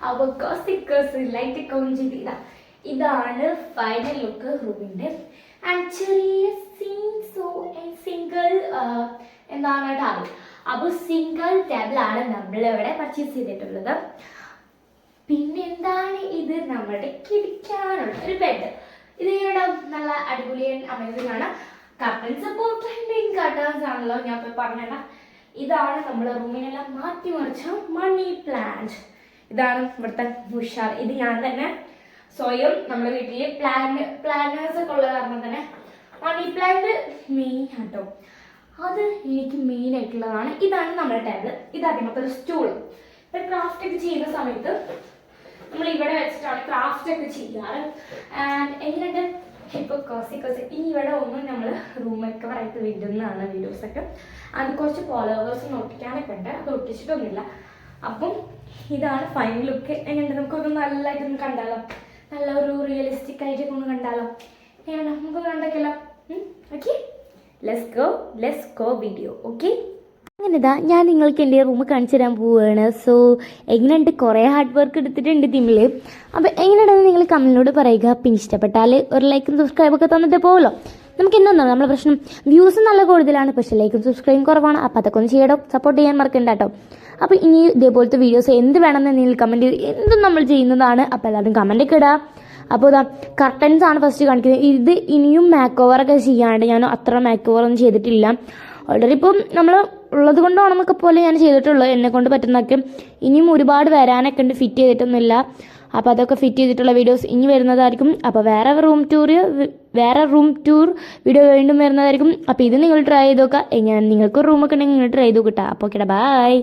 അപ്പോൾ ലൈറ്റ് ഒക്കെ ഓൺ ചെയ്ത് ഇതാണ് ഫൈനൽ ലുക്ക് റൂമിൻ്റെ. ആൻഡ് ചെറിയ സിംഗിൾ എന്താണ് ടേബിൾ. അപ്പോൾ സിംഗിൾ ടേബിളാണ് നമ്മളിവിടെ പർച്ചേസ് ചെയ്തിട്ടുള്ളത്. പിന്നെ എന്താണ് ഇത്, നമ്മുടെ കിടക്കാനുള്ള ഒരു ബെഡ്. ഇത് ഇവിടെ നല്ല അടിപൊളി അമേസിംഗ് ആണ്. കർട്ടൻസ് കർട്ടൻസ് ആണല്ലോ ഞാൻ ഇപ്പോൾ പറഞ്ഞ. ഇതാണ് നമ്മുടെ റൂമിനെല്ലാം മാറ്റിമറിച്ച മണി പ്ലാന്റ്. ഇതാണ് ഇവിടുത്തെ ഉഷാർ. ഇത് ഞാൻ തന്നെ സ്വയം നമ്മുടെ വീട്ടിൽ പ്ലാനേഴ്സ് ഒക്കെ ഉള്ള കാരണം തന്നെ മണി പ്ലാന്റ് മെയിൻ ആട്ടോ. അത് എനിക്ക് മെയിൻ ആയിട്ടുള്ളതാണ്. ഇതാണ് നമ്മുടെ ടേബിൾ. ഇത് അതിനകത്ത് ഒരു സ്റ്റൂൾ. ഇപ്പം ക്രാഫ്റ്റ് ഒക്കെ ചെയ്യുന്ന സമയത്ത് നമ്മൾ ഇവിടെ വെച്ചിട്ടാണ് ക്രാഫ്റ്റ് ഒക്കെ ചെയ്യാറ്. ആൻഡ് എങ്ങനെയുണ്ട് ഇപ്പോൾ കോസി ഇനി ഇവിടെ ഒന്നും നമ്മൾ റൂമൊക്കെ വരയിട്ട് വിടുന്നതാണ് വീഡിയോസൊക്കെ. അത് കുറച്ച് ഫോളോവേഴ്സ് ഒട്ടിക്കാനൊക്കെ ഉണ്ട്, അത് ഒട്ടിച്ചിട്ടൊന്നുമില്ല. അപ്പം ഇതാണ് ഫൈനൽ ലുക്ക്. എങ്ങനെയുണ്ട്, നമുക്കൊന്ന് നല്ലതായിട്ടൊന്ന് കണ്ടാലോ, നല്ല ഒരു റിയലിസ്റ്റിക് ആയിട്ടൊക്കെ ഒന്ന് കണ്ടാലോ, എങ്ങനെ നമുക്ക് കണ്ടൊക്കെയല്ലോ. Okay, let's go video. Okay, അങ്ങനെതാ ഞാൻ നിങ്ങൾക്ക് എൻ്റെ റൂം കാണിച്ചു തരാൻ പോവുകയാണ്. സോ എങ്ങനെയുണ്ട്, കുറേ ഹാർഡ് വർക്ക് എടുത്തിട്ടുണ്ട് ഇതിൽ. അപ്പോൾ എങ്ങനെയുണ്ടെന്ന് നിങ്ങൾ കമൻറ്റിനോട് പറയുക. പിന്നെ ഇഷ്ടപ്പെട്ടാൽ ഒരു ലൈക്കും സബ്സ്ക്രൈബൊക്കെ തന്നിട്ട് പോകുമല്ലോ. നമുക്ക് എന്താണ് നമ്മളെ പ്രശ്നം, വ്യൂസ് നല്ല കൂടുതലാണ്, പക്ഷേ ലൈക്കും സബ്സ്ക്രൈബും കുറവാണ്. അപ്പോൾ അതൊക്കെ ഒന്ന് ചെയ്യണം, സപ്പോർട്ട് ചെയ്യാൻ മറക്കണ്ട കേട്ടോ. അപ്പോൾ ഇനി ഇതേപോലത്തെ വീഡിയോസ് എന്ത് വേണമെന്ന് നിങ്ങൾ കമൻറ്റ് ചെയ്ത് എന്തും നമ്മൾ ചെയ്യുന്നതാണ്. അപ്പോൾ എല്ലാവരും കമൻറ്റൊക്കെ ഇടുക. അപ്പോൾ ഇതാ കർട്ടൻസ് ആണ് ഫസ്റ്റ് കാണിക്കുന്നത്. ഇത് ഇനിയും മേക്ക് ഓവറൊക്കെ ചെയ്യാണ്ട്, ഞാൻ അത്ര മേക്ക് ഓവറൊന്നും ചെയ്തിട്ടില്ല. ഓൾറെഡി ഇപ്പം നമ്മൾ ഉള്ളത് കൊണ്ടാണെന്നൊക്കെ പോലെ ഞാൻ ചെയ്തിട്ടുള്ളൂ, എന്നെ കൊണ്ട് പറ്റുന്നതൊക്കെ. ഇനിയും ഒരുപാട് വരാനൊക്കെ ഉണ്ട്, ഫിറ്റ് ചെയ്തിട്ടൊന്നുമില്ല. അപ്പോൾ അതൊക്കെ ഫിറ്റ് ചെയ്തിട്ടുള്ള വീഡിയോസ് ഇനി വരുന്നതായിരിക്കും. അപ്പോൾ വേറെ റൂം ടൂർ വീഡിയോ വീണ്ടും വരുന്നതായിരിക്കും. അപ്പോൾ ഇത് നിങ്ങൾ ട്രൈ ചെയ്ത് നോക്കുക. എങ്ങനെ നിങ്ങൾക്ക് റൂമൊക്കെ ഉണ്ടെങ്കിൽ നിങ്ങൾ ട്രൈ ചെയ്ത് നോക്കട്ടെ. അപ്പോൾ ഓക്കെ, ബൈ.